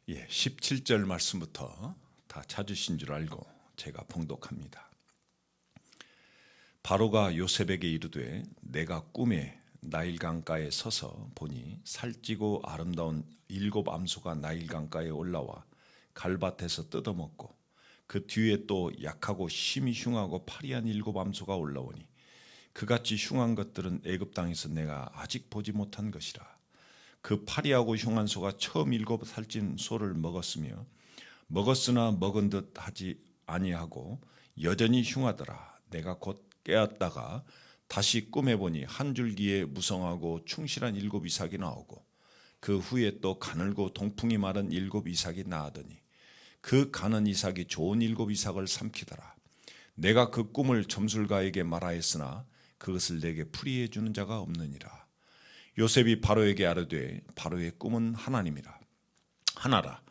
17절 말씀부터 다 찾으신 줄 알고 제가 봉독합니다. 바로가 요셉에게 이르되 내가 꿈에 나일 강가에 서서 보니 살찌고 아름다운 7 암소가 나일 강가에 올라와 갈밭에서 뜯어먹고 그 뒤에 또 약하고 심히 흉하고 파리한 7 암소가 올라오니 그같이 흉한 것들은 애굽 땅에서 내가 아직 보지 못한 것이라. 그 파리하고 흉한 소가 처음 7 살찐 소를 먹었으며 먹었으나 먹은 듯 하지 아니하고 여전히 흉하더라. 내가 곧 깨었다가 다시 꿈에 보니 한 줄기에 무성하고 충실한 7 이삭이 나오고 그 후에 또 가늘고 동풍이 마른 7 이삭이 나오더니 그 가는 이삭이 좋은 7 이삭을 삼키더라. 내가 그 꿈을 점술가에게 말하였으나 그것을 내게 풀이해 주는 자가 없느니라. 요셉이 바로에게 아뢰되 바로의 꿈은 하나라.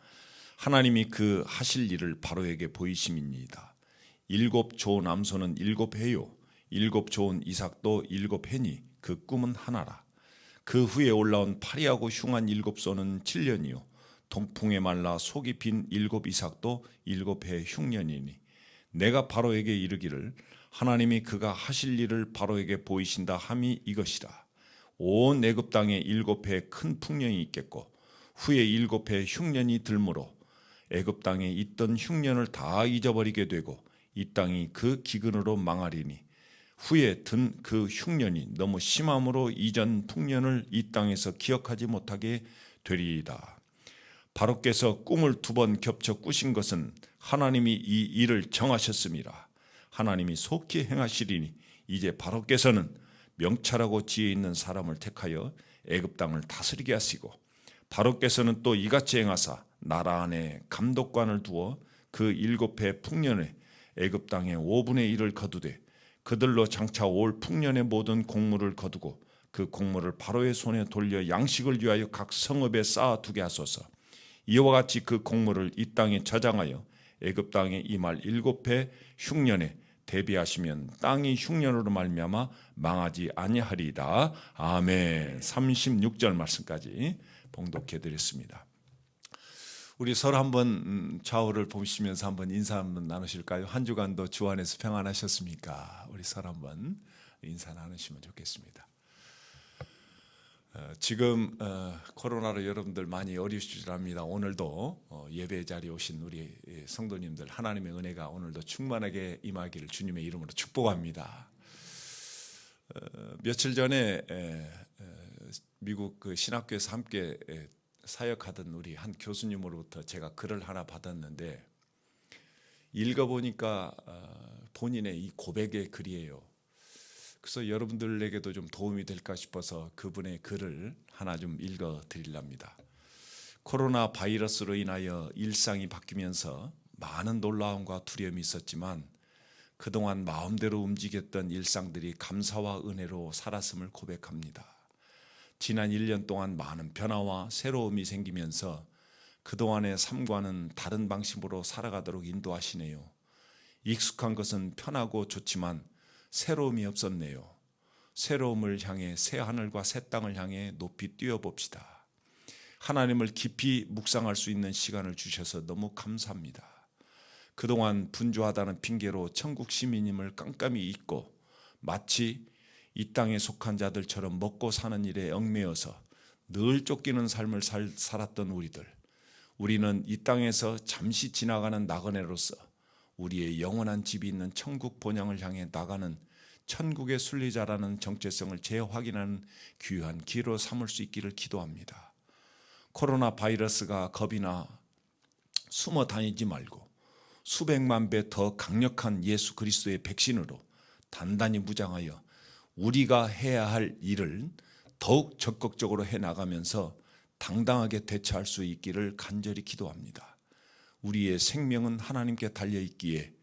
하나님이 그 하실 일을 바로에게 보이심이니이다. 7 좋은 암소는 7 해요 7 좋은 이삭도 7 해니 그 꿈은 하나라. 그 후에 올라온 파리하고 흉한 7 소는 7년이요 동풍에 말라 속이 빈 7 이삭도 7 해 흉년이니 내가 바로에게 이르기를 하나님이 그가 하실 일을 바로에게 보이신다 함이 이것이라. 온 애굽 땅에 7 해 큰 풍년이 있겠고 후에 7 해 흉년이 들므로 애굽 땅에 있던 흉년을 다 잊어버리게 되고 이 땅이 그 기근으로 망하리니 후에 든 그 흉년이 너무 심함으로 이전 풍년을 이 땅에서 기억하지 못하게 되리이다. 바로께서 꿈을 2번 겹쳐 꾸신 것은 하나님이 이 일을 정하셨음이라. 하나님이 속히 행하시리니 이제 바로께서는 명철하고 지혜 있는 사람을 택하여 애굽 땅을 다스리게 하시고 바로께서는 또 이같이 행하사 나라 안에 감독관을 두어 그 7 해 풍년에 애굽 땅의 5분의 1을 거두되 그들로 장차 올 풍년의 모든 곡물을 거두고 그 곡물을 바로의 손에 돌려 양식을 위하여 각 성읍에 쌓아두게 하소서. 이와 같이 그 곡물을 이 땅에 저장하여 애굽 땅에 임할 7 해 흉년에 대비하시면 땅이 흉년으로 말미암아 망하지 아니하리이다. 아멘. 36절 말씀까지 봉독해 드렸습니다. 우리 서로 한번 좌우를 보시면서 한번 인사 한번 나누실까요? 한 주간도 주 안에서 평안하셨습니까? 우리 서로 한번 인사 나누시면 좋겠습니다. 지금 코로나로 여러분들 많이 어려우실 합니다. 오늘도 예배 자리에 오신 우리 성도님들 하나님의 은혜가 오늘도 충만하게 임하기를 주님의 이름으로 축복합니다. 며칠 전에 미국 그 신학교에서 함께 사역하던 우리 한 교수님으로부터 제가 글을 하나 받았는데 읽어보니까 본인의 이 고백의 글이에요. 그래서 여러분들에게도 좀 도움이 될까 싶어서 그분의 글을 하나 좀 읽어 드리랍니다. 코로나 바이러스로 인하여 일상이 바뀌면서 많은 놀라움과 두려움이 있었지만 그동안 마음대로 움직였던 일상들이 감사와 은혜로 살았음을 고백합니다. 지난 1년 동안 많은 변화와 새로움이 생기면서 그동안의 삶과는 다른 방식으로 살아가도록 인도하시네요. 익숙한 것은 편하고 좋지만 새로움이 없었네요. 새로움을 향해 새 하늘과 새 땅을 향해 높이 뛰어봅시다. 하나님을 깊이 묵상할 수 있는 시간을 주셔서 너무 감사합니다. 그동안 분주하다는 핑계로 천국 시민임을 깜깜이 잊고 마치 이 땅에 속한 자들처럼 먹고 사는 일에 얽매여서 늘 쫓기는 삶을 살았던 우리는 이 땅에서 잠시 지나가는 나그네로서 우리의 영원한 집이 있는 천국 본향을 향해 나가는 천국의 순례자라는 정체성을 재확인하는 귀한 기회로 삼을 수 있기를 기도합니다. 코로나 바이러스가 겁이나 숨어 다니지 말고 수백만 배 더 강력한 예수 그리스도의 백신으로 단단히 무장하여 우리가 해야 할 일을 더욱 적극적으로 해나가면서 당당하게 대처할 수 있기를 간절히 기도합니다. 우리의 생명은 하나님께 달려있기에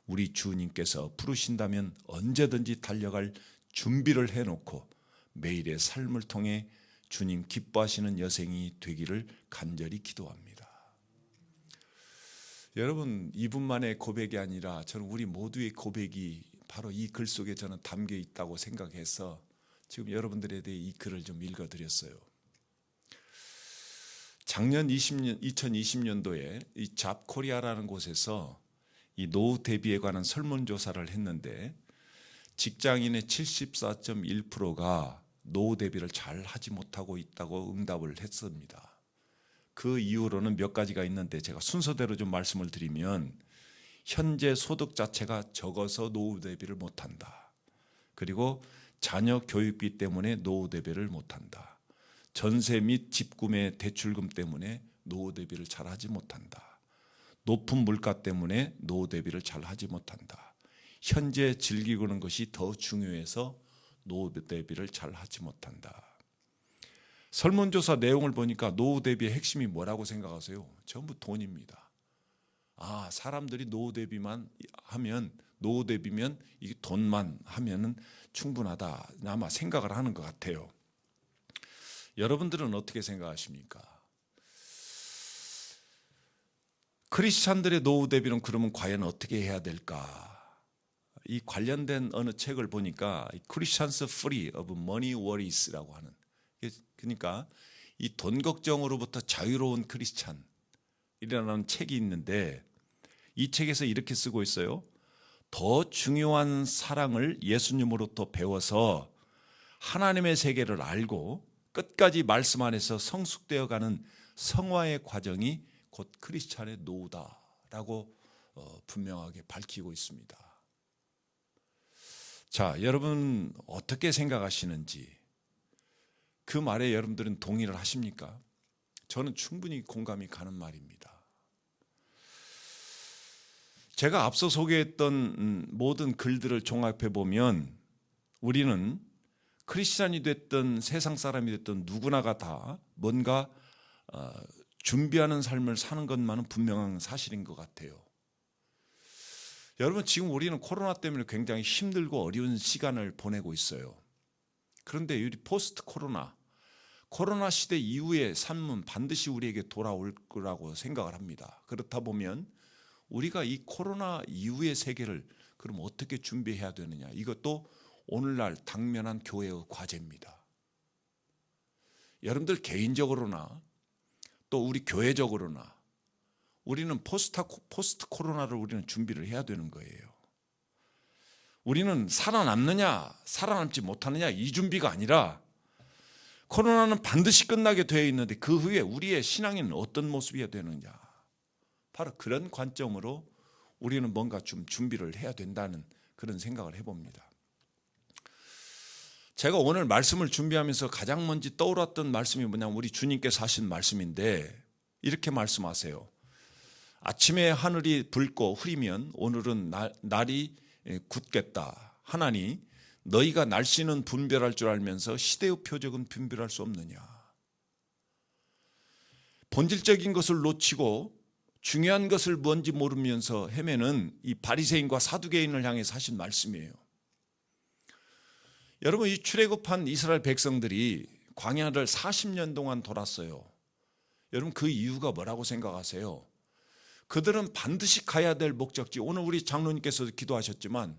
우리 주님께서 부르신다면 언제든지 달려갈 준비를 해놓고 매일의 삶을 통해 주님 기뻐하시는 여생이 되기를 간절히 기도합니다. 여러분, 이분만의 고백이 아니라 저는 우리 모두의 고백이 바로 이 글 속에 저는 담겨 있다고 생각해서 지금 여러분들에 대해 이 글을 좀 읽어드렸어요. 작년 2020년도에 이 잡코리아라는 곳에서 이 노후 대비에 관한 설문조사를 했는데 직장인의 74.1%가 노후 대비를 잘 하지 못하고 있다고 응답을 했습니다. 그 이유로는 몇 가지가 있는데 제가 순서대로 좀 말씀을 드리면 현재 소득 자체가 적어서 노후 대비를 못한다. 그리고 자녀 교육비 때문에 노후 대비를 못한다. 전세 및 집 구매 대출금 때문에 노후 대비를 잘하지 못한다. 높은 물가 때문에 노후 대비를 잘하지 못한다. 현재 즐기고 있는 것이 더 중요해서 노후 대비를 잘하지 못한다. 설문조사 내용을 보니까 노후 대비의 핵심이 뭐라고 생각하세요? 전부 돈입니다. 사람들이 노후 대비만 하면, 노후 대비면 이 돈만 하면은 충분하다 아마 생각을 하는 것 같아요. 여러분들은 어떻게 생각하십니까? 크리스찬들의 노후 대비는 그러면 과연 어떻게 해야 될까? 이 관련된 어느 책을 보니까 Christians Free of Money Worries라고 하는, 그러니까 이 돈 걱정으로부터 자유로운 크리스찬이라는 책이 있는데 이 책에서 이렇게 쓰고 있어요. 더 중요한 사랑을 예수님으로부터 배워서 하나님의 세계를 알고 끝까지 말씀 안에서 성숙되어가는 성화의 과정이 곧 크리스찬의 노후다라고 분명하게 밝히고 있습니다. 자, 여러분 어떻게 생각하시는지, 그 말에 여러분들은 동의를 하십니까? 저는 충분히 공감이 가는 말입니다. 제가 앞서 소개했던 모든 글들을 종합해 보면 우리는 크리스찬이 됐든 세상 사람이 됐든 누구나가 다 뭔가 준비하는 삶을 사는 것만은 분명한 사실인 것 같아요. 여러분, 지금 우리는 코로나 때문에 굉장히 힘들고 어려운 시간을 보내고 있어요. 그런데 이 포스트 코로나 시대 이후의 삶은 반드시 우리에게 돌아올 거라고 생각을 합니다. 그렇다 보면 우리가 이 코로나 이후의 세계를 그럼 어떻게 준비해야 되느냐, 이것도 오늘날 당면한 교회의 과제입니다. 여러분들 개인적으로나 또 우리 교회적으로나 우리는 포스트 코로나를 우리는 준비를 해야 되는 거예요. 우리는 살아남느냐 살아남지 못하느냐 이 준비가 아니라 코로나는 반드시 끝나게 되어 있는데 그 후에 우리의 신앙인 어떤 모습이어야 되느냐, 바로 그런 관점으로 우리는 뭔가 좀 준비를 해야 된다는 그런 생각을 해봅니다. 제가 오늘 말씀을 준비하면서 가장 먼저 떠올랐던 말씀이 뭐냐면 우리 주님께서 하신 말씀인데 이렇게 말씀하세요. 아침에 하늘이 붉고 흐리면 오늘은 날이 굳겠다 하나니 너희가 날씨는 분별할 줄 알면서 시대의 표적은 분별할 수 없느냐. 본질적인 것을 놓치고 중요한 것을 뭔지 모르면서 헤매는 이 바리새인과 사두개인을 향해서 하신 말씀이에요. 여러분, 이 출애굽한 이스라엘 백성들이 광야를 40년 동안 돌았어요. 여러분, 그 이유가 뭐라고 생각하세요? 그들은 반드시 가야 될 목적지, 오늘 우리 장로님께서도 기도하셨지만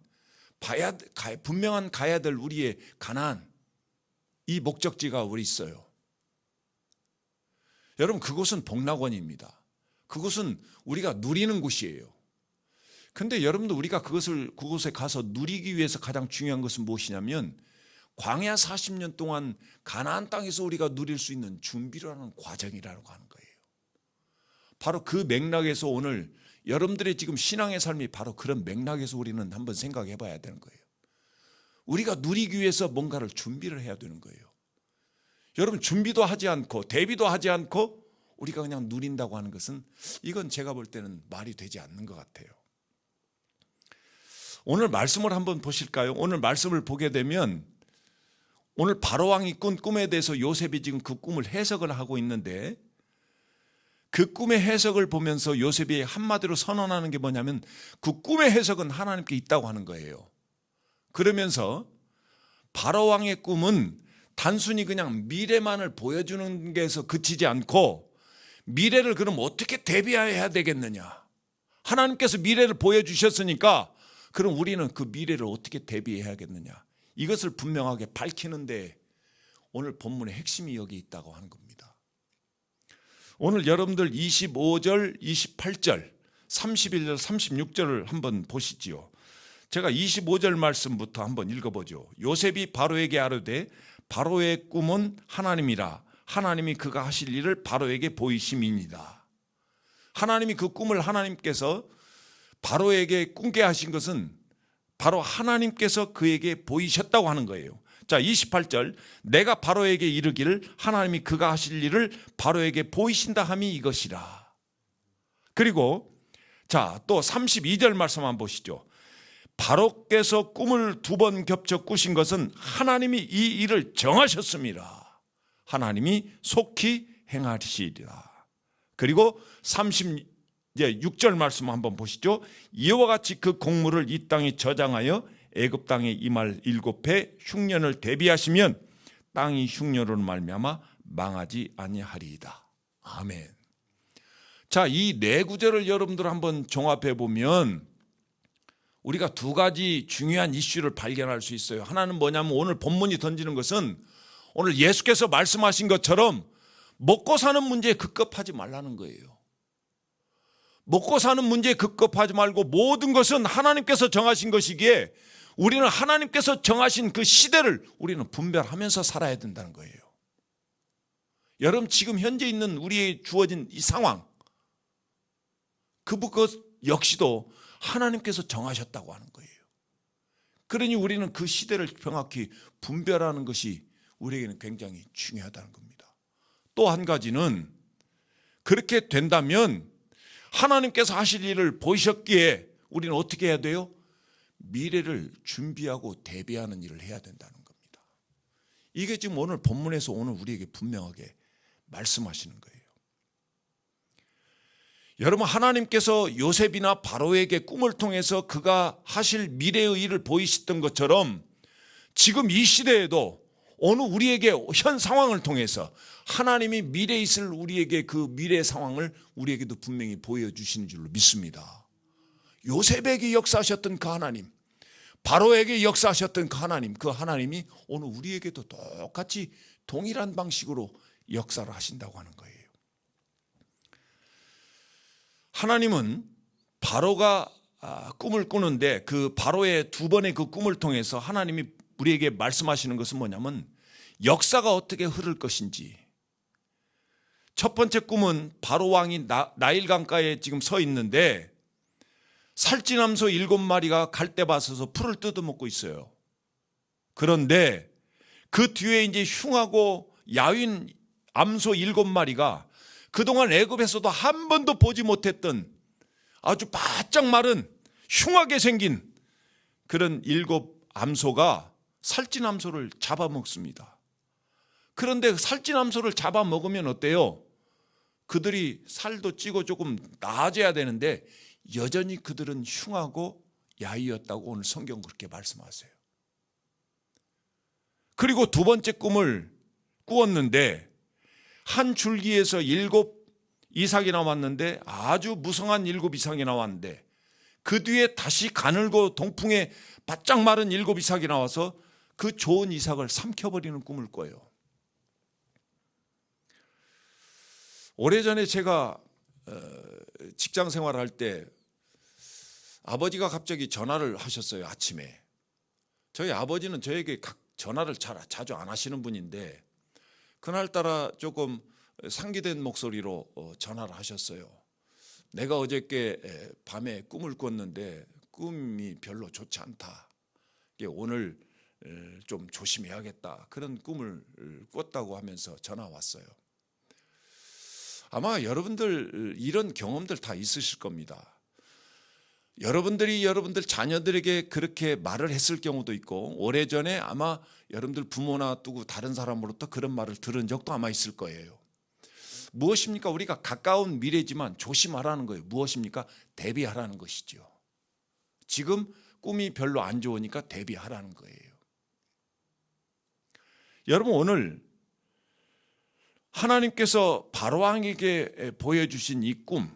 분명한 가야 될 우리의 가나안, 이 목적지가 우리 있어요. 여러분, 그곳은 복락원입니다. 그곳은 우리가 누리는 곳이에요. 근데 여러분도 우리가 그곳에 가서 누리기 위해서 가장 중요한 것은 무엇이냐면 광야 40년 동안 가나안 땅에서 우리가 누릴 수 있는 준비를 하는 과정이라고 하는 거예요. 바로 그 맥락에서 오늘 여러분들의 지금 신앙의 삶이 바로 그런 맥락에서 우리는 한번 생각해 봐야 되는 거예요. 우리가 누리기 위해서 뭔가를 준비를 해야 되는 거예요. 여러분, 준비도 하지 않고 대비도 하지 않고 우리가 그냥 누린다고 하는 것은 이건 제가 볼 때는 말이 되지 않는 것 같아요. 오늘 말씀을 한번 보실까요? 오늘 말씀을 보게 되면 오늘 바로왕이 꾼 꿈에 대해서 요셉이 지금 그 꿈을 해석을 하고 있는데 그 꿈의 해석을 보면서 요셉이 한마디로 선언하는 게 뭐냐면 그 꿈의 해석은 하나님께 있다고 하는 거예요. 그러면서 바로왕의 꿈은 단순히 그냥 미래만을 보여주는 게서 그치지 않고 미래를 그럼 어떻게 대비해야 되겠느냐. 하나님께서 미래를 보여주셨으니까 그럼 우리는 그 미래를 어떻게 대비해야겠느냐. 이것을 분명하게 밝히는데 오늘 본문의 핵심이 여기 있다고 하는 겁니다. 오늘 여러분들 25절, 28절, 31절, 36절을 한번 보시지요. 제가 25절 말씀부터 한번 읽어보죠. 요셉이 바로에게 아뢰되 바로의 꿈은 하나님이라 하나님이 그가 하실 일을 바로에게 보이심이니이다. 하나님이 그 꿈을 하나님께서 바로에게 꾸게 하신 것은 바로 하나님께서 그에게 보이셨다고 하는 거예요. 자, 28절, 내가 바로에게 이르기를 하나님이 그가 하실 일을 바로에게 보이신다 함이 이것이라. 그리고 자, 또 32절 말씀 한번 보시죠. 바로께서 꿈을 2번 겹쳐 꾸신 것은 하나님이 이 일을 정하셨습니다. 하나님이 속히 행하시리라. 그리고 36절 말씀 한번 보시죠. 이와 같이 그 공물을 이 땅에 저장하여 애굽 땅에 임할 7해 흉년을 대비하시면 땅이 흉년으로 말미암아 망하지 아니하리이다. 아멘. 자, 이 네 구절을 여러분들 한번 종합해 보면 우리가 2가지 중요한 이슈를 발견할 수 있어요. 하나는 뭐냐면 오늘 본문이 던지는 것은 오늘 예수께서 말씀하신 것처럼 먹고 사는 문제에 급급하지 말라는 거예요. 먹고 사는 문제에 급급하지 말고 모든 것은 하나님께서 정하신 것이기에 우리는 하나님께서 정하신 그 시대를 우리는 분별하면서 살아야 된다는 거예요. 여러분, 지금 현재 있는 우리의 주어진 이 상황, 그것 역시도 하나님께서 정하셨다고 하는 거예요. 그러니 우리는 그 시대를 정확히 분별하는 것이 우리에게는 굉장히 중요하다는 겁니다. 또 한 가지는 그렇게 된다면 하나님께서 하실 일을 보이셨기에 우리는 어떻게 해야 돼요? 미래를 준비하고 대비하는 일을 해야 된다는 겁니다. 이게 지금 오늘 본문에서 오늘 우리에게 분명하게 말씀하시는 거예요. 여러분, 하나님께서 요셉이나 바로에게 꿈을 통해서 그가 하실 미래의 일을 보이셨던 것처럼 지금 이 시대에도 어느 우리에게 현 상황을 통해서 하나님이 미래에 있을 우리에게 그 미래 상황을 우리에게도 분명히 보여주시는 줄로 믿습니다. 요셉에게 역사하셨던 그 하나님, 바로에게 역사하셨던 그 하나님이 오늘 우리에게도 똑같이 동일한 방식으로 역사를 하신다고 하는 거예요. 하나님은 바로가 꿈을 꾸는데 그 바로의 2번의 그 꿈을 통해서 하나님이 우리에게 말씀하시는 것은 뭐냐면 역사가 어떻게 흐를 것인지. 첫 번째 꿈은 바로 왕이 나일 강가에 지금 서 있는데 살찐암소 7마리가 갈대밭에서 풀을 뜯어먹고 있어요. 그런데 그 뒤에 이제 흉하고 야윈 암소 7마리가 그동안 애굽에서도 한 번도 보지 못했던 아주 바짝 마른 흉하게 생긴 그런 7암소가 살찐암소를 잡아먹습니다. 그런데 살찐암소를 잡아먹으면 어때요? 그들이 살도 찌고 조금 나아져야 되는데 여전히 그들은 흉하고 야위였다고 오늘 성경 그렇게 말씀하세요. 그리고 2번째 꿈을 꾸었는데 한 줄기에서 7 이삭이 나왔는데 아주 무성한 7 이삭이 나왔는데 그 뒤에 다시 가늘고 동풍에 바짝 마른 7 이삭이 나와서 그 좋은 이삭을 삼켜버리는 꿈을 꿔요. 오래전에 제가 직장 생활할 때 아버지가 갑자기 전화를 하셨어요. 아침에. 저희 아버지는 저에게 전화를 자주 안 하시는 분인데 그날따라 조금 상기된 목소리로 전화를 하셨어요. 내가 어저께 밤에 꿈을 꿨는데 꿈이 별로 좋지 않다. 오늘 좀 조심해야겠다. 그런 꿈을 꿨다고 하면서 전화 왔어요. 아마 여러분들 이런 경험들 다 있으실 겁니다. 여러분들이 여러분들 자녀들에게 그렇게 말을 했을 경우도 있고 오래전에 아마 여러분들 부모나 또 다른 사람으로부터 그런 말을 들은 적도 아마 있을 거예요. 무엇입니까? 우리가 가까운 미래지만 조심하라는 거예요. 무엇입니까? 대비하라는 것이죠. 지금 꿈이 별로 안 좋으니까 대비하라는 거예요. 여러분, 오늘 하나님께서 바로왕에게 보여주신 이 꿈,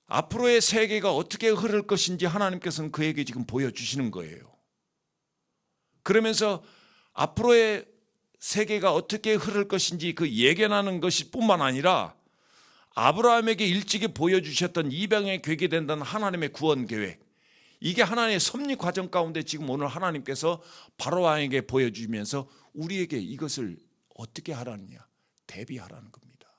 앞으로의 세계가 어떻게 흐를 것인지 하나님께서는 그에게 지금 보여주시는 거예요. 그러면서 앞으로의 세계가 어떻게 흐를 것인지 그 예견하는 것일 뿐만 아니라 아브라함에게 일찍이 보여주셨던 이방에 되게 된다는 하나님의 구원 계획, 이게 하나님의 섭리 과정 가운데 지금 오늘 하나님께서 바로왕에게 보여주면서 우리에게 이것을 어떻게 하라느냐, 대비하라는 겁니다.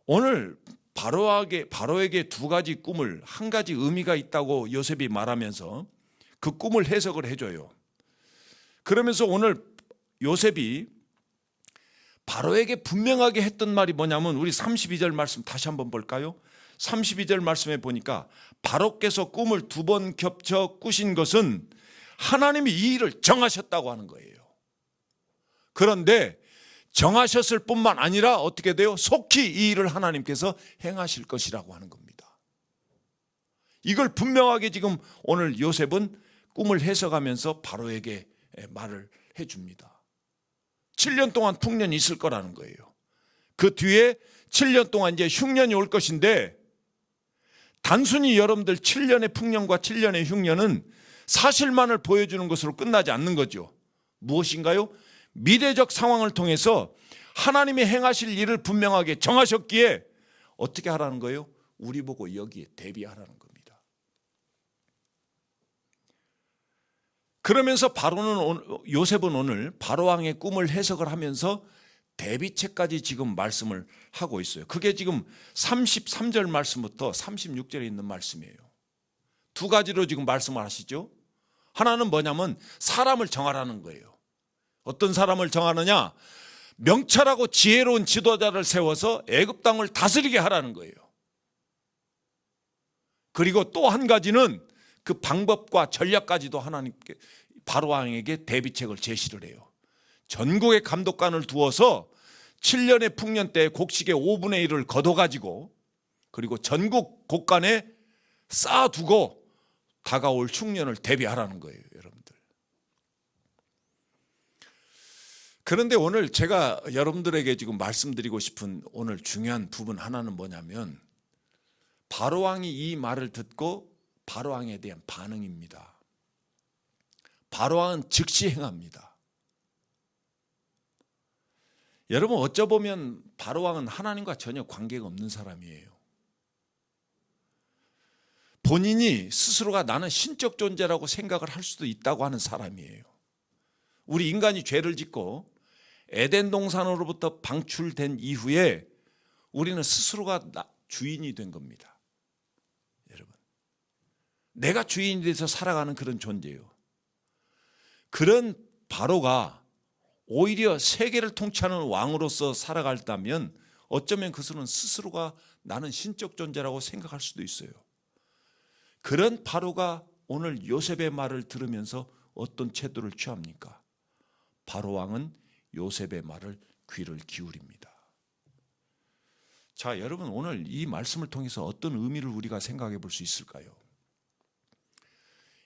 오늘 바로에게 두 가지 꿈을, 한 가지 의미가 있다고 요셉이 말하면서 그 꿈을 해석을 해줘요. 그러면서 오늘 요셉이 바로에게 분명하게 했던 말이 뭐냐면, 우리 32절 말씀 다시 한번 볼까요? 32절 말씀에 보니까 바로께서 꿈을 두 번 겹쳐 꾸신 것은 하나님이 이 일을 정하셨다고 하는 거예요. 그런데 정하셨을 뿐만 아니라 어떻게 돼요? 속히 이 일을 하나님께서 행하실 것이라고 하는 겁니다. 이걸 분명하게 지금 오늘 요셉은 꿈을 해석하면서 바로에게 말을 해줍니다. 7년 동안 풍년이 있을 거라는 거예요. 그 뒤에 7년 동안 이제 흉년이 올 것인데, 단순히 여러분들 7년의 풍년과 7년의 흉년은 사실만을 보여주는 것으로 끝나지 않는 거죠. 무엇인가요? 미래적 상황을 통해서 하나님이 행하실 일을 분명하게 정하셨기에 어떻게 하라는 거예요? 우리 보고 여기에 대비하라는 겁니다. 그러면서 요셉은 오늘 바로왕의 꿈을 해석을 하면서 대비책까지 지금 말씀을 하고 있어요. 그게 지금 33절 말씀부터 36절에 있는 말씀이에요. 두 가지로 지금 말씀을 하시죠. 하나는 뭐냐면 사람을 정하라는 거예요. 어떤 사람을 정하느냐? 명철하고 지혜로운 지도자를 세워서 애굽 땅을 다스리게 하라는 거예요. 그리고 또 한 가지는 그 방법과 전략까지도 하나님께, 바로왕에게 대비책을 제시를 해요. 전국의 감독관을 두어서 7년의 풍년 때 곡식의 5분의 1을 걷어가지고, 그리고 전국 곳간에 쌓아두고 다가올 흉년을 대비하라는 거예요, 여러분들. 그런데 오늘 제가 여러분들에게 지금 말씀드리고 싶은 오늘 중요한 부분 하나는 뭐냐면, 바로왕이 이 말을 듣고 바로왕에 대한 반응입니다. 바로왕은 즉시 행합니다. 여러분, 어쩌보면 바로왕은 하나님과 전혀 관계가 없는 사람이에요. 본인이 스스로가 나는 신적 존재라고 생각을 할 수도 있다고 하는 사람이에요. 우리 인간이 죄를 짓고 에덴 동산으로부터 방출된 이후에 우리는 스스로가 주인이 된 겁니다. 여러분, 내가 주인이 돼서 살아가는 그런 존재예요. 그런 바로가 오히려 세계를 통치하는 왕으로서 살아갔다면 어쩌면 그것은 스스로가 나는 신적 존재라고 생각할 수도 있어요. 그런 바로가 오늘 요셉의 말을 들으면서 어떤 태도를 취합니까? 바로왕은 요셉의 말을 귀를 기울입니다. 자, 여러분, 오늘 이 말씀을 통해서 어떤 의미를 우리가 생각해 볼 수 있을까요?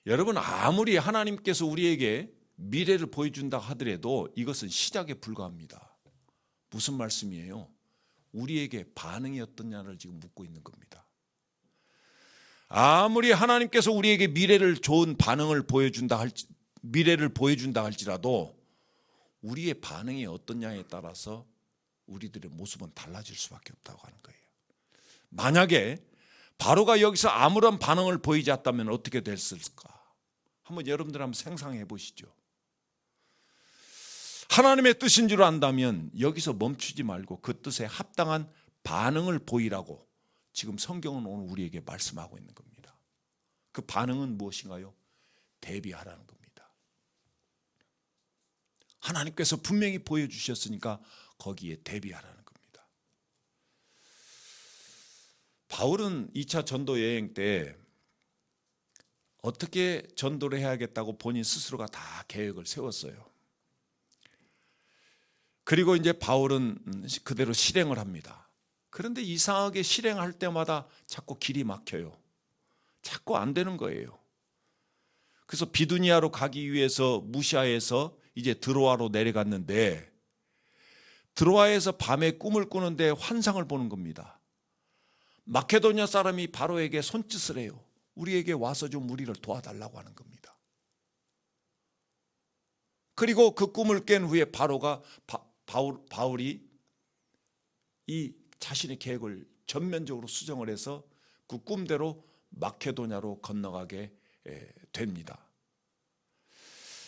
여러분, 아무리 하나님께서 우리에게 미래를 보여준다 하더라도 이것은 시작에 불과합니다. 무슨 말씀이에요? 우리에게 반응이 어떠냐를 지금 묻고 있는 겁니다. 아무리 하나님께서 우리에게 좋은 반응을 미래를 보여준다 할지라도 우리의 반응이 어떠냐에 따라서 우리들의 모습은 달라질 수밖에 없다고 하는 거예요. 만약에 바로가 여기서 아무런 반응을 보이지 않았다면 어떻게 됐을까? 한번 여러분들 한번 상상해 보시죠. 하나님의 뜻인 줄 안다면 여기서 멈추지 말고 그 뜻에 합당한 반응을 보이라고 지금 성경은 오늘 우리에게 말씀하고 있는 겁니다. 그 반응은 무엇인가요? 대비하라는 겁니다. 하나님께서 분명히 보여주셨으니까 거기에 대비하라는 겁니다. 바울은 2차 전도 여행 때 어떻게 전도를 해야겠다고 본인 스스로가 다 계획을 세웠어요. 그리고 이제 바울은 그대로 실행을 합니다. 그런데 이상하게 실행할 때마다 자꾸 길이 막혀요. 자꾸 안 되는 거예요. 그래서 비두니아로 가기 위해서 무시아에서 이제 드로아로 내려갔는데, 드로아에서 밤에 꿈을 꾸는데 환상을 보는 겁니다. 마케도니아 사람이 바로에게 손짓을 해요. 우리에게 와서 좀 우리를 도와달라고 하는 겁니다. 그리고 그 꿈을 깬 후에 바울이 이 자신의 계획을 전면적으로 수정을 해서 그 꿈대로 마케도냐로 건너가게 됩니다.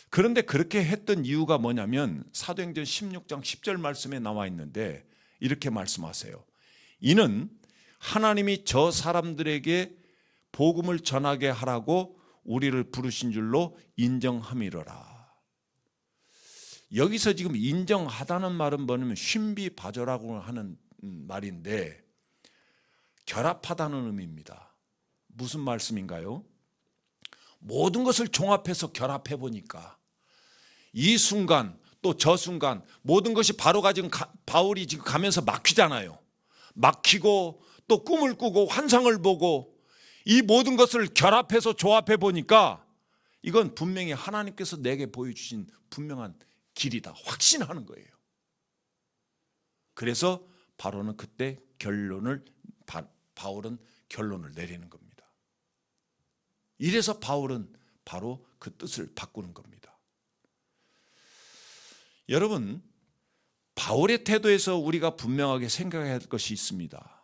그런데 그렇게 했던 이유가 뭐냐면 사도행전 16장 10절 말씀에 나와 있는데 이렇게 말씀하세요. 이는 하나님이 저 사람들에게 복음을 전하게 하라고 우리를 부르신 줄로 인정함이로라. 여기서 지금 인정하다는 말은 뭐냐면 신비바조라고 하는 말인데 결합하다는 의미입니다. 무슨 말씀인가요? 모든 것을 종합해서 결합해 보니까 이 순간 또 저 순간 모든 것이 바로가 지금 바울이 지금 가면서 막히잖아요. 막히고 또 꿈을 꾸고 환상을 보고 이 모든 것을 결합해서 조합해 보니까 이건 분명히 하나님께서 내게 보여주신 분명한 길이다 확신하는 거예요. 그래서 바울은 그때 바울은 결론을 내리는 겁니다. 이래서 바울은 바로 그 뜻을 바꾸는 겁니다. 여러분, 바울의 태도에서 우리가 분명하게 생각해야 할 것이 있습니다.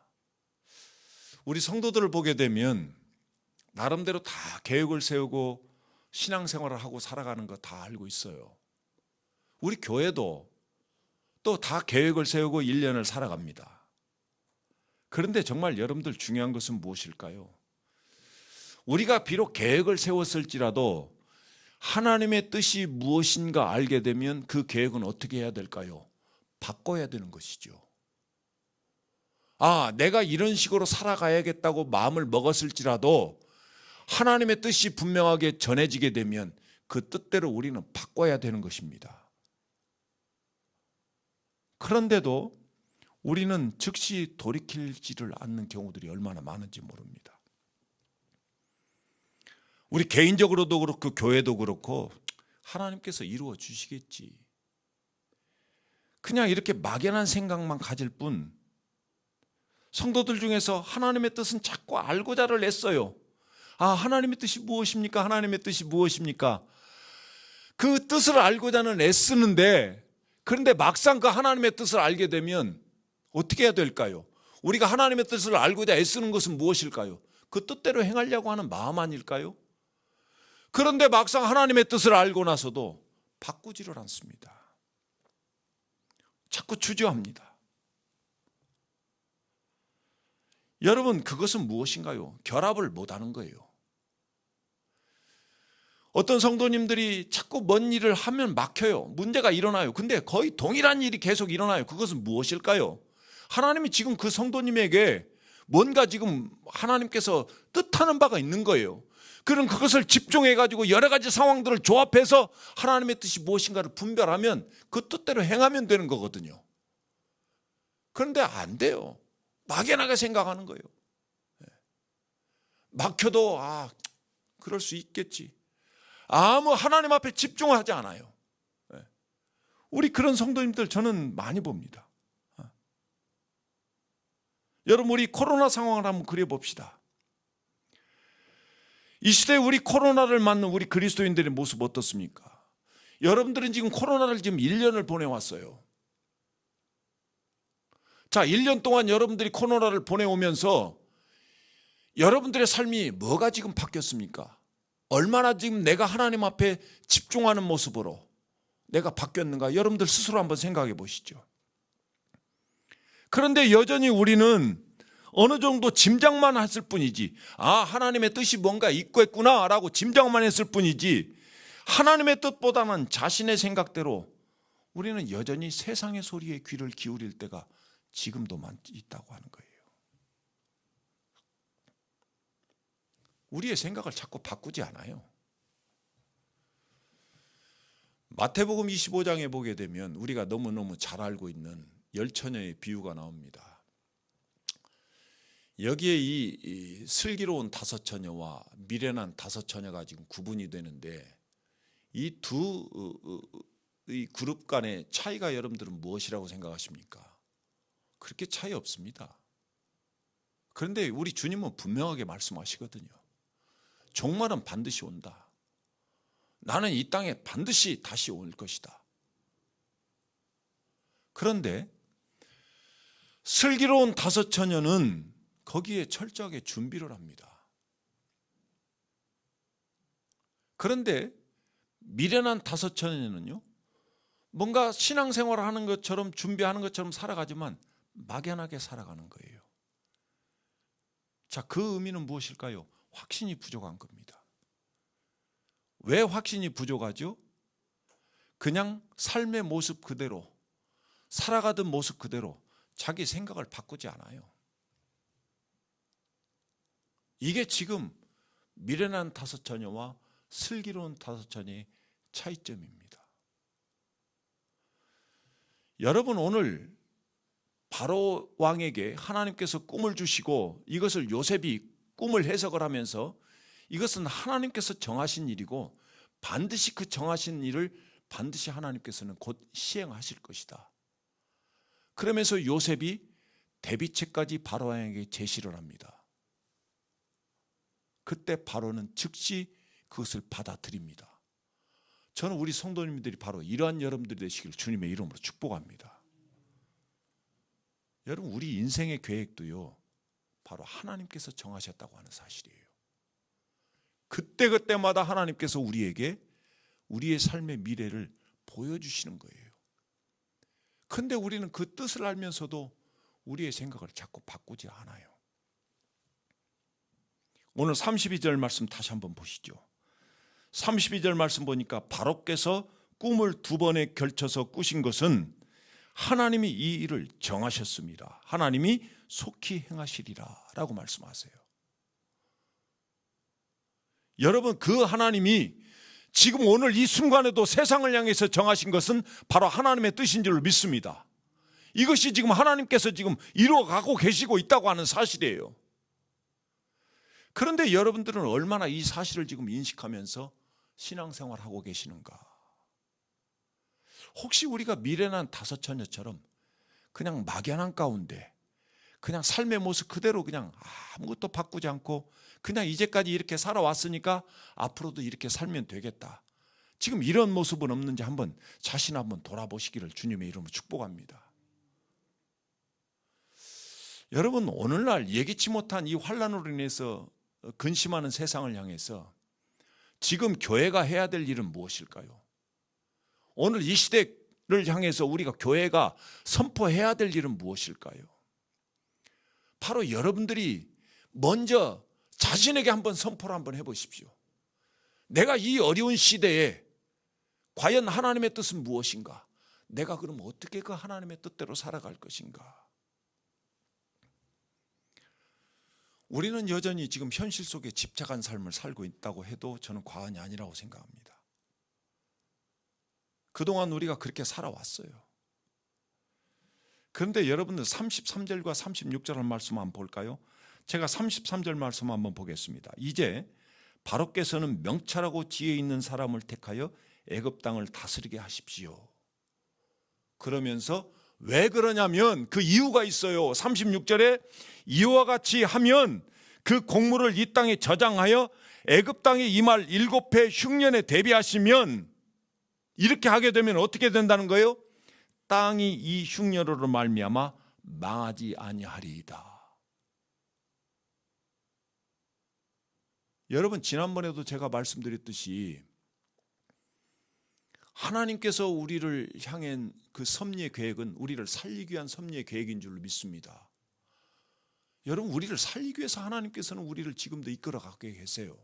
우리 성도들을 보게 되면 나름대로 다 계획을 세우고 신앙생활을 하고 살아가는 거 다 알고 있어요. 우리 교회도 또 다 계획을 세우고 1년을 살아갑니다. 그런데 정말 여러분들 중요한 것은 무엇일까요? 우리가 비록 계획을 세웠을지라도 하나님의 뜻이 무엇인가 알게 되면 그 계획은 어떻게 해야 될까요? 바꿔야 되는 것이죠. 내가 이런 식으로 살아가야겠다고 마음을 먹었을지라도 하나님의 뜻이 분명하게 전해지게 되면 그 뜻대로 우리는 바꿔야 되는 것입니다. 그런데도 우리는 즉시 돌이키지를 않는 경우들이 얼마나 많은지 모릅니다. 우리 개인적으로도 그렇고 교회도 그렇고 하나님께서 이루어 주시겠지. 그냥 이렇게 막연한 생각만 가질 뿐 성도들 중에서 하나님의 뜻은 자꾸 알고자를 애써요. 하나님의 뜻이 무엇입니까? 하나님의 뜻이 무엇입니까? 그 뜻을 알고자는 애쓰는데 그런데 막상 그 하나님의 뜻을 알게 되면 어떻게 해야 될까요? 우리가 하나님의 뜻을 알고자 애쓰는 것은 무엇일까요? 그 뜻대로 행하려고 하는 마음 아닐까요? 그런데 막상 하나님의 뜻을 알고 나서도 바꾸지를 않습니다. 자꾸 주저합니다. 여러분, 그것은 무엇인가요? 결합을 못하는 거예요. 어떤 성도님들이 자꾸 뭔 일을 하면 막혀요. 문제가 일어나요. 근데 거의 동일한 일이 계속 일어나요. 그것은 무엇일까요? 하나님이 지금 그 성도님에게 뭔가 지금 하나님께서 뜻하는 바가 있는 거예요. 그럼 그것을 집중해가지고 여러 가지 상황들을 조합해서 하나님의 뜻이 무엇인가를 분별하면 그 뜻대로 행하면 되는 거거든요. 그런데 안 돼요. 막연하게 생각하는 거예요. 막혀도 그럴 수 있겠지. 아무 하나님 앞에 집중하지 않아요. 우리 그런 성도님들 저는 많이 봅니다. 여러분, 우리 코로나 상황을 한번 그려봅시다. 이 시대에 우리 코로나를 맞는 우리 그리스도인들의 모습 어떻습니까? 여러분들은 지금 코로나를 지금 1년을 보내왔어요. 자, 1년 동안 여러분들이 코로나를 보내오면서 여러분들의 삶이 뭐가 지금 바뀌었습니까? 얼마나 지금 내가 하나님 앞에 집중하는 모습으로 내가 바뀌었는가? 여러분들 스스로 한번 생각해 보시죠. 그런데 여전히 우리는 어느 정도 짐작만 했을 뿐이지 하나님의 뜻이 뭔가 있겠구나 라고 짐작만 했을 뿐이지 하나님의 뜻보다는 자신의 생각대로 우리는 여전히 세상의 소리에 귀를 기울일 때가 지금도 있다고 하는 거예요. 우리의 생각을 자꾸 바꾸지 않아요. 마태복음 25장에 보게 되면 우리가 너무너무 잘 알고 있는 열처녀의 비유가 나옵니다. 여기에 이 슬기로운 5처녀와 미련한 5처녀가 지금 구분이 되는데 이 두 그룹 간의 차이가 여러분들은 무엇이라고 생각하십니까? 그렇게 차이 없습니다. 그런데 우리 주님은 분명하게 말씀하시거든요. 종말은 반드시 온다. 나는 이 땅에 반드시 다시 올 것이다. 그런데 슬기로운 다섯 처녀는 거기에 철저하게 준비를 합니다. 그런데 미련한 다섯 처녀는요, 뭔가 신앙생활을 하는 것처럼 준비하는 것처럼 살아가지만 막연하게 살아가는 거예요. 자, 그 의미는 무엇일까요? 확신이 부족한 겁니다. 왜 확신이 부족하죠? 그냥 삶의 모습 그대로, 살아가던 모습 그대로 자기 생각을 바꾸지 않아요. 이게 지금 미련한 다섯 처녀와 슬기로운 다섯 처녀의 차이점입니다. 여러분, 오늘 바로 왕에게 하나님께서 꿈을 주시고 이것을 요셉이 꿈을 해석을 하면서 이것은 하나님께서 정하신 일이고 반드시 그 정하신 일을 반드시 하나님께서는 곧 시행하실 것이다. 그러면서 요셉이 대비책까지 바로 왕에게 제시를 합니다. 그때 바로는 즉시 그것을 받아들입니다. 저는 우리 성도님들이 바로 이러한 여러분들이 되시길 주님의 이름으로 축복합니다. 여러분, 우리 인생의 계획도요, 바로 하나님께서 정하셨다고 하는 사실이에요. 그때그때마다 하나님께서 우리에게 우리의 삶의 미래를 보여주시는 거예요. 그런데 우리는 그 뜻을 알면서도 우리의 생각을 자꾸 바꾸지 않아요. 오늘 32절 말씀 다시 한번 보시죠. 32절 말씀 보니까 바로께서 꿈을 두 번에 걸쳐서 꾸신 것은 하나님이 이 일을 정하셨습니다. 하나님이 속히 행하시리라 라고 말씀하세요. 여러분, 그 하나님이 지금 오늘 이 순간에도 세상을 향해서 정하신 것은 바로 하나님의 뜻인 줄 믿습니다. 이것이 지금 하나님께서 지금 이루어가고 계시고 있다고 하는 사실이에요. 그런데 여러분들은 얼마나 이 사실을 지금 인식하면서 신앙생활하고 계시는가? 혹시 우리가 미련한 다섯 처녀처럼 그냥 막연한 가운데 그냥 삶의 모습 그대로 그냥 아무것도 바꾸지 않고 그냥 이제까지 이렇게 살아왔으니까 앞으로도 이렇게 살면 되겠다, 지금 이런 모습은 없는지 한번 자신 한번 돌아보시기를 주님의 이름으로 축복합니다. 여러분, 오늘날 예기치 못한 이 환난으로 인해서 근심하는 세상을 향해서 지금 교회가 해야 될 일은 무엇일까요? 오늘 이 시대를 향해서 우리가 교회가 선포해야 될 일은 무엇일까요? 바로 여러분들이 먼저 자신에게 한번 선포를 한번 해보십시오. 내가 이 어려운 시대에 과연 하나님의 뜻은 무엇인가? 내가 그럼 어떻게 그 하나님의 뜻대로 살아갈 것인가? 우리는 여전히 지금 현실 속에 집착한 삶을 살고 있다고 해도 저는 과언이 아니라고 생각합니다. 그동안 우리가 그렇게 살아왔어요. 그런데 여러분들 33절과 36절 말씀 한번 볼까요? 제가 33절 말씀 한번 보겠습니다. 이제 바로께서는 명철하고 지혜 있는 사람을 택하여 애굽 땅을 다스리게 하십시오. 그러면서 왜 그러냐면 그 이유가 있어요. 36절에 이와 같이 하면 그 곡물을 이 땅에 저장하여 애굽 땅에 임할 7해 흉년에 대비하시면, 이렇게 하게 되면 어떻게 된다는 거예요? 땅이 이 흉년으로 말미암아 망하지 아니하리이다. 여러분, 지난번에도 제가 말씀드렸듯이 하나님께서 우리를 향한 그 섭리의 계획은 우리를 살리기 위한 섭리의 계획인 줄 믿습니다. 여러분, 우리를 살리기 위해서 하나님께서는 우리를 지금도 이끌어가고 계세요.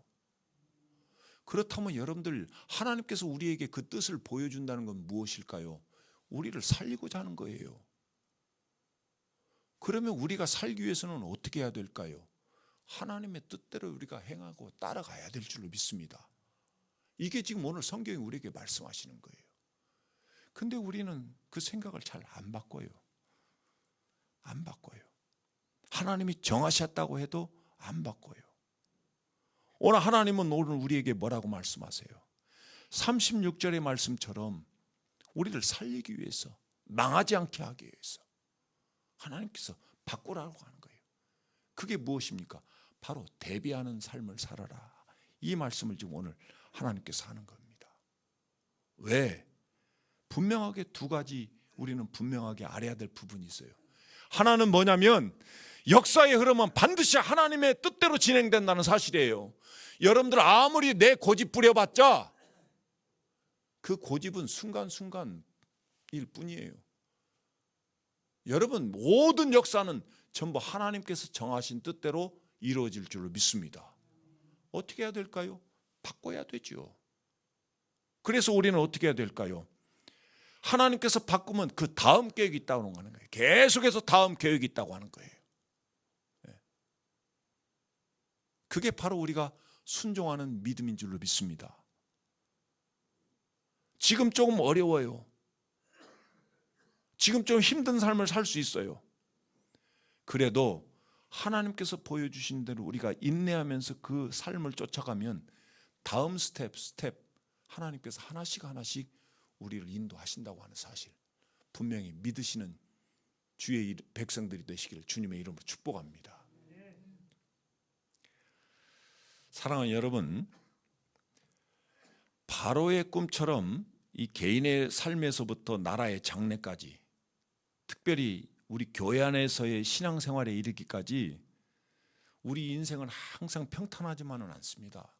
그렇다면 여러분들, 하나님께서 우리에게 그 뜻을 보여준다는 건 무엇일까요? 우리를 살리고자 하는 거예요. 그러면 우리가 살기 위해서는 어떻게 해야 될까요? 하나님의 뜻대로 우리가 행하고 따라가야 될 줄로 믿습니다. 이게 지금 오늘 성경이 우리에게 말씀하시는 거예요. 근데 우리는 그 생각을 잘 안 바꿔요. 안 바꿔요. 하나님이 정하셨다고 해도 안 바꿔요. 오늘 하나님은 오늘 우리에게 뭐라고 말씀하세요? 36절의 말씀처럼 우리를 살리기 위해서, 망하지 않게 하기 위해서 하나님께서 바꾸라고 하는 거예요. 그게 무엇입니까? 바로 대비하는 삶을 살아라. 이 말씀을 지금 오늘 하나님께서 하는 겁니다. 왜? 분명하게 두 가지 우리는 분명하게 알아야 될 부분이 있어요. 하나는 뭐냐면 역사의 흐름은 반드시 하나님의 뜻대로 진행된다는 사실이에요. 여러분들 아무리 내 고집 부려봤자 그 고집은 순간순간일 뿐이에요. 여러분 모든 역사는 전부 하나님께서 정하신 뜻대로 이루어질 줄로 믿습니다. 어떻게 해야 될까요? 바꿔야 되죠. 그래서 우리는 어떻게 해야 될까요? 하나님께서 바꾸면 그 다음 계획이 있다고 하는 거예요. 계속해서 다음 계획이 있다고 하는 거예요. 그게 바로 우리가 순종하는 믿음인 줄로 믿습니다. 지금 조금 어려워요. 지금 좀 힘든 삶을 살 수 있어요. 그래도 하나님께서 보여주신 대로 우리가 인내하면서 그 삶을 쫓아가면 다음 스텝 하나님께서 하나씩 우리를 인도하신다고 하는 사실 분명히 믿으시는 주의 백성들이 되시기를 주님의 이름으로 축복합니다. 사랑하는 여러분, 바로의 꿈처럼 이 개인의 삶에서부터 나라의 장래까지, 특별히 우리 교회 안에서의 신앙생활에 이르기까지 우리 인생은 항상 평탄하지만은 않습니다.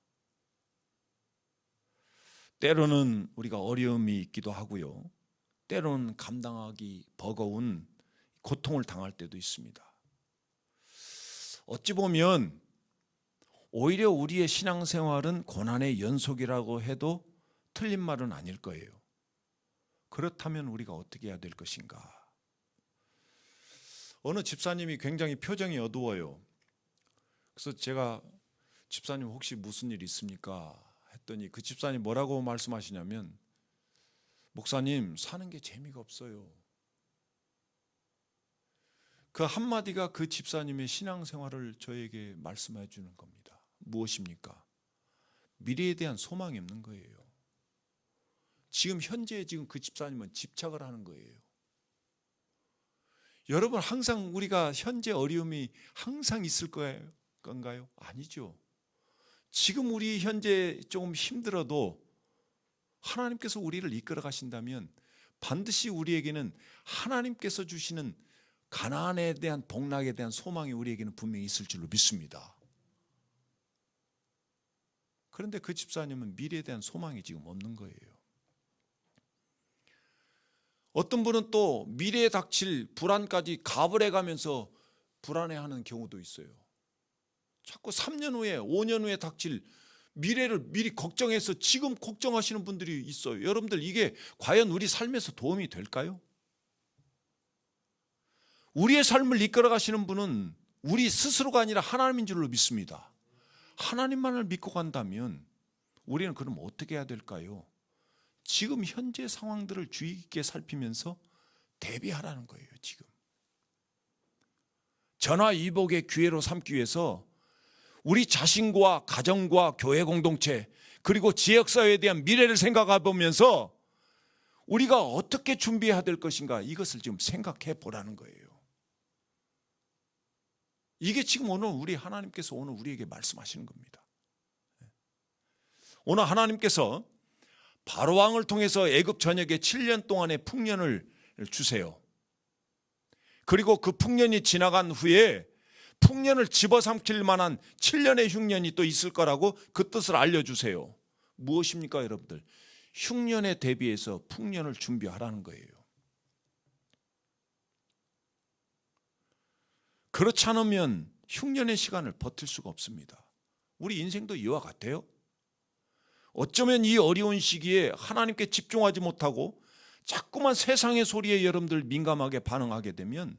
때로는 우리가 어려움이 있기도 하고요. 때로는 감당하기 버거운 고통을 당할 때도 있습니다. 어찌 보면 오히려 우리의 신앙생활은 고난의 연속이라고 해도 틀린 말은 아닐 거예요. 그렇다면 우리가 어떻게 해야 될 것인가? 어느 집사님이 굉장히 표정이 어두워요. 그래서 제가 집사님 혹시 무슨 일 있습니까? 했더니 그 집사님 뭐라고 말씀하시냐면 목사님 사는 게 재미가 없어요. 그 한마디가 그 집사님의 신앙생활을 저에게 말씀해 주는 겁니다. 무엇입니까? 미래에 대한 소망이 없는 거예요. 지금 현재에 지금 그 집사님은 집착을 하는 거예요. 여러분 항상 우리가 현재 어려움이 항상 있을 건가요? 아니죠. 지금 우리 현재 조금 힘들어도 하나님께서 우리를 이끌어 가신다면 반드시 우리에게는 하나님께서 주시는 가나안에 대한 복락에 대한 소망이 우리에게는 분명히 있을 줄로 믿습니다. 그런데 그 집사님은 미래에 대한 소망이 지금 없는 거예요. 어떤 분은 또 미래에 닥칠 불안까지 가불해 가면서 불안해하는 경우도 있어요. 자꾸 3년 후에 5년 후에 닥칠 미래를 미리 걱정해서 지금 걱정하시는 분들이 있어요. 여러분들 이게 과연 우리 삶에서 도움이 될까요? 우리의 삶을 이끌어 가시는 분은 우리 스스로가 아니라 하나님인 줄로 믿습니다. 하나님만을 믿고 간다면 우리는 그럼 어떻게 해야 될까요? 지금 현재 상황들을 주의 깊게 살피면서 대비하라는 거예요. 지금 전화위복의 기회로 삼기 위해서 우리 자신과 가정과 교회 공동체 그리고 지역사회에 대한 미래를 생각해 보면서 우리가 어떻게 준비해야 될 것인가 이것을 지금 생각해 보라는 거예요. 이게 지금 오늘 우리 하나님께서 오늘 우리에게 말씀하시는 겁니다. 오늘 하나님께서 바로 왕을 통해서 애굽 전역에 7년 동안의 풍년을 주세요. 그리고 그 풍년이 지나간 후에 풍년을 집어삼킬 만한 7년의 흉년이 또 있을 거라고 그 뜻을 알려주세요. 무엇입니까 여러분들? 흉년에 대비해서 풍년을 준비하라는 거예요. 그렇지 않으면 흉년의 시간을 버틸 수가 없습니다. 우리 인생도 이와 같아요. 어쩌면 이 어려운 시기에 하나님께 집중하지 못하고 자꾸만 세상의 소리에 여러분들 민감하게 반응하게 되면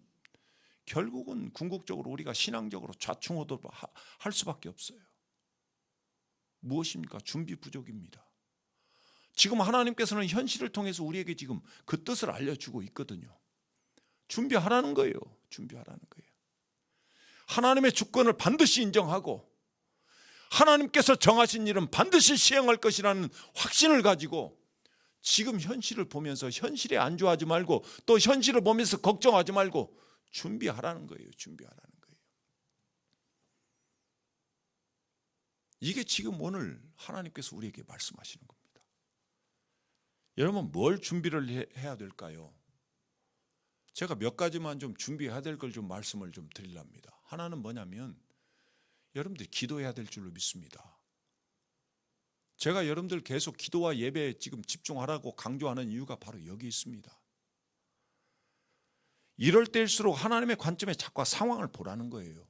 결국은 궁극적으로 우리가 신앙적으로 좌충우돌할 수밖에 없어요. 무엇입니까? 준비 부족입니다. 지금 하나님께서는 현실을 통해서 우리에게 지금 그 뜻을 알려주고 있거든요. 준비하라는 거예요. 준비하라는 거예요. 하나님의 주권을 반드시 인정하고 하나님께서 정하신 일은 반드시 시행할 것이라는 확신을 가지고 지금 현실을 보면서 현실에 안주하지 말고 또 현실을 보면서 걱정하지 말고 준비하라는 거예요. 준비하라는 거예요. 이게 지금 오늘 하나님께서 우리에게 말씀하시는 겁니다. 여러분 뭘 준비를 해야 될까요? 제가 몇 가지만 좀 준비해야 될 걸 좀 말씀을 좀 드리랍니다. 하나는 뭐냐면 여러분들이 기도해야 될 줄로 믿습니다. 제가 여러분들 계속 기도와 예배에 지금 집중하라고 강조하는 이유가 바로 여기 있습니다. 이럴 때일수록 하나님의 관점에 자꾸 상황을 보라는 거예요.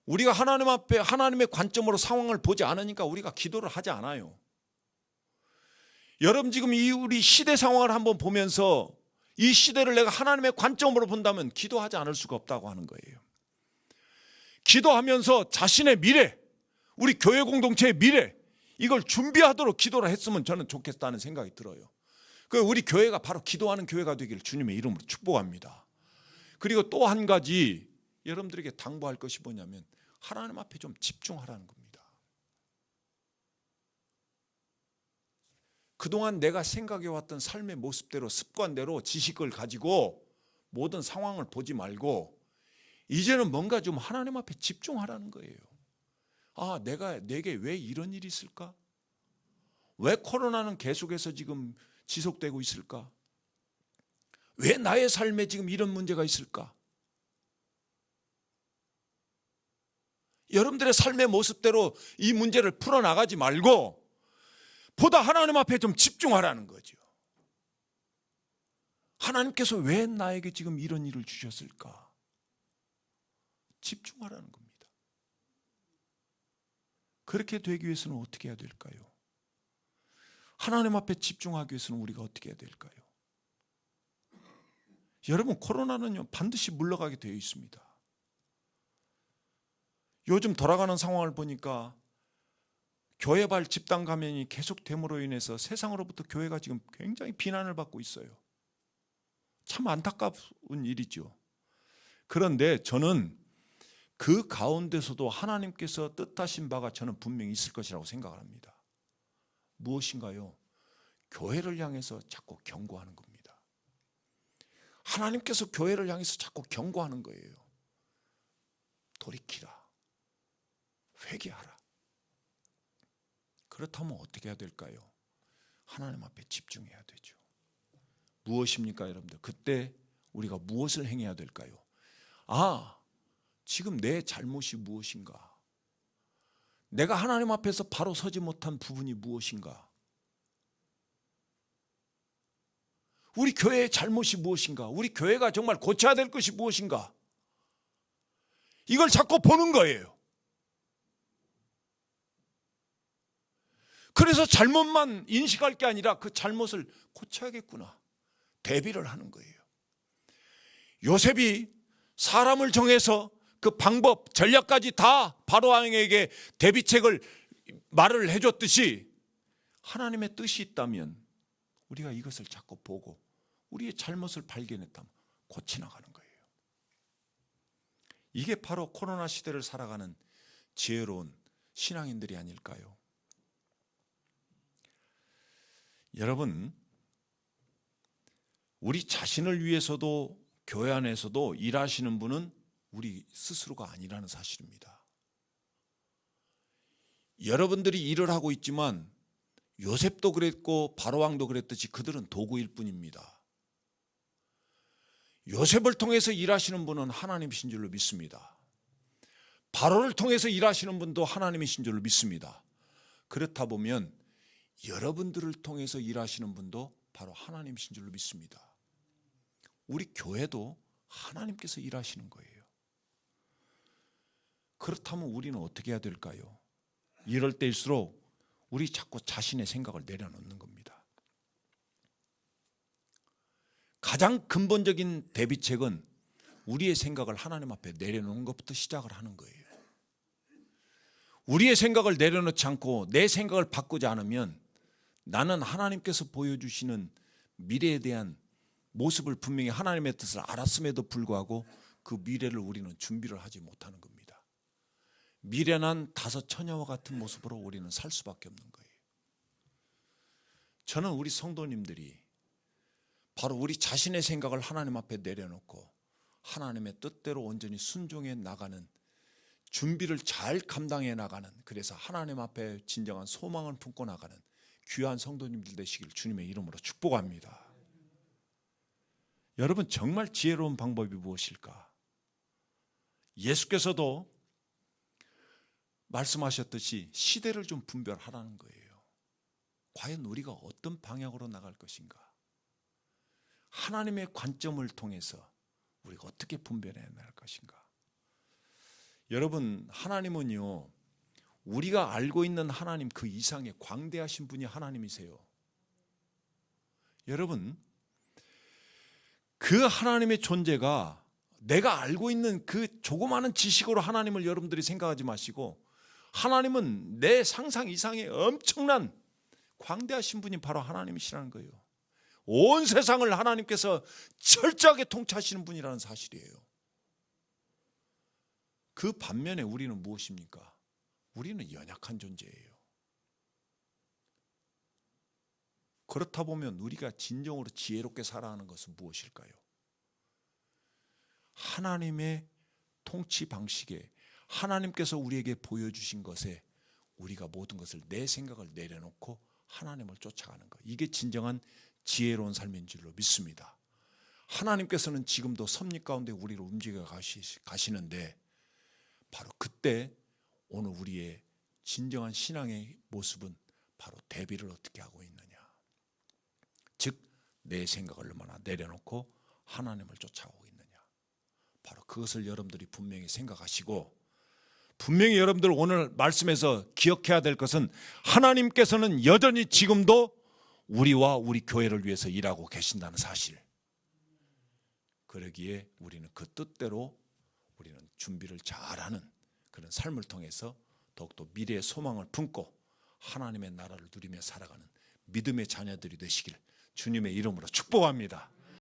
우리가 하나님 앞에 하나님의 관점으로 상황을 보지 않으니까 우리가 기도를 하지 않아요. 여러분 지금 이 우리 시대 상황을 한번 보면서 이 시대를 내가 하나님의 관점으로 본다면 기도하지 않을 수가 없다고 하는 거예요. 기도하면서 자신의 미래, 우리 교회 공동체의 미래, 이걸 준비하도록 기도를 했으면 저는 좋겠다는 생각이 들어요. 우리 교회가 바로 기도하는 교회가 되기를 주님의 이름으로 축복합니다. 그리고 또 한 가지 여러분들에게 당부할 것이 뭐냐면 하나님 앞에 좀 집중하라는 겁니다. 그동안 내가 생각해왔던 삶의 모습대로 습관대로 지식을 가지고 모든 상황을 보지 말고 이제는 뭔가 좀 하나님 앞에 집중하라는 거예요. 아, 내게 왜 이런 일이 있을까? 왜 코로나는 계속해서 지금 지속되고 있을까? 왜 나의 삶에 지금 이런 문제가 있을까? 여러분들의 삶의 모습대로 이 문제를 풀어나가지 말고 보다 하나님 앞에 좀 집중하라는 거죠. 하나님께서 왜 나에게 지금 이런 일을 주셨을까? 집중하라는 겁니다. 그렇게 되기 위해서는 어떻게 해야 될까요? 하나님 앞에 집중하기 위해서는 우리가 어떻게 해야 될까요? 여러분 코로나는요 반드시 물러가게 되어 있습니다. 요즘 돌아가는 상황을 보니까 교회발 집단 감염이 계속됨으로 인해서 세상으로부터 교회가 지금 굉장히 비난을 받고 있어요. 참 안타까운 일이죠. 그런데 저는 그 가운데서도 하나님께서 뜻하신 바가 저는 분명히 있을 것이라고 생각을 합니다. 무엇인가요? 교회를 향해서 자꾸 경고하는 겁니다. 하나님께서 교회를 향해서 자꾸 경고하는 거예요. 돌이키라. 회개하라. 그렇다면 어떻게 해야 될까요? 하나님 앞에 집중해야 되죠. 무엇입니까, 여러분들? 그때 우리가 무엇을 행해야 될까요? 지금 내 잘못이 무엇인가? 내가 하나님 앞에서 바로 서지 못한 부분이 무엇인가? 우리 교회의 잘못이 무엇인가? 우리 교회가 정말 고쳐야 될 것이 무엇인가? 이걸 자꾸 보는 거예요. 그래서 잘못만 인식할 게 아니라 그 잘못을 고쳐야겠구나. 대비를 하는 거예요. 요셉이 사람을 정해서 그 방법, 전략까지 다 바로왕에게 대비책을 말을 해줬듯이 하나님의 뜻이 있다면 우리가 이것을 자꾸 보고 우리의 잘못을 발견했다면 고쳐나가는 거예요. 이게 바로 코로나 시대를 살아가는 지혜로운 신앙인들이 아닐까요? 여러분, 우리 자신을 위해서도 교회 안에서도 일하시는 분은 우리 스스로가 아니라는 사실입니다. 여러분들이 일을 하고 있지만 요셉도 그랬고 바로왕도 그랬듯이 그들은 도구일 뿐입니다. 요셉을 통해서 일하시는 분은 하나님이신 줄로 믿습니다. 바로를 통해서 일하시는 분도 하나님이신 줄로 믿습니다. 그렇다 보면 여러분들을 통해서 일하시는 분도 바로 하나님이신 줄로 믿습니다. 우리 교회도 하나님께서 일하시는 거예요. 그렇다면 우리는 어떻게 해야 될까요? 이럴 때일수록 우리 자꾸 자신의 생각을 내려놓는 겁니다. 가장 근본적인 대비책은 우리의 생각을 하나님 앞에 내려놓는 것부터 시작을 하는 거예요. 우리의 생각을 내려놓지 않고 내 생각을 바꾸지 않으면 나는 하나님께서 보여주시는 미래에 대한 모습을 분명히 하나님의 뜻을 알았음에도 불구하고 그 미래를 우리는 준비를 하지 못하는 겁니다. 미련한 다섯 처녀와 같은 모습으로 우리는 살 수밖에 없는 거예요. 저는 우리 성도님들이 바로 우리 자신의 생각을 하나님 앞에 내려놓고 하나님의 뜻대로 온전히 순종해 나가는 준비를 잘 감당해 나가는, 그래서 하나님 앞에 진정한 소망을 품고 나가는 귀한 성도님들 되시길 주님의 이름으로 축복합니다. 여러분, 정말 지혜로운 방법이 무엇일까? 예수께서도 말씀하셨듯이 시대를 좀 분별하라는 거예요. 과연 우리가 어떤 방향으로 나갈 것인가? 하나님의 관점을 통해서 우리가 어떻게 분별해 나갈 것인가? 여러분, 하나님은요, 우리가 알고 있는 하나님 그 이상의 광대하신 분이 하나님이세요. 여러분, 그 하나님의 존재가 내가 알고 있는 그 조그마한 지식으로 하나님을 여러분들이 생각하지 마시고, 하나님은 내 상상 이상의 엄청난 광대하신 분이 바로 하나님이시라는 거예요. 온 세상을 하나님께서 철저하게 통치하시는 분이라는 사실이에요. 그 반면에 우리는 무엇입니까? 우리는 연약한 존재예요. 그렇다 보면 우리가 진정으로 지혜롭게 살아야 하는 것은 무엇일까요? 하나님의 통치 방식에, 하나님께서 우리에게 보여주신 것에 우리가 모든 것을, 내 생각을 내려놓고 하나님을 쫓아가는 것, 이게 진정한 지혜로운 삶인 줄로 믿습니다. 하나님께서는 지금도 섭리 가운데 우리를 움직여 가시는데, 바로 그때 오늘 우리의 진정한 신앙의 모습은 바로 대비를 어떻게 하고 있느냐, 즉 내 생각을 얼마나 내려놓고 하나님을 쫓아오고 있느냐, 바로 그것을 여러분들이 분명히 생각하시고, 분명히 여러분들 오늘 말씀에서 기억해야 될 것은, 하나님께서는 여전히 지금도 우리와 우리 교회를 위해서 일하고 계신다는 사실. 그러기에 우리는 그 뜻대로 우리는 준비를 잘하는 그런 삶을 통해서 더욱더 미래의 소망을 품고 하나님의 나라를 누리며 살아가는 믿음의 자녀들이 되시길 주님의 이름으로 축복합니다.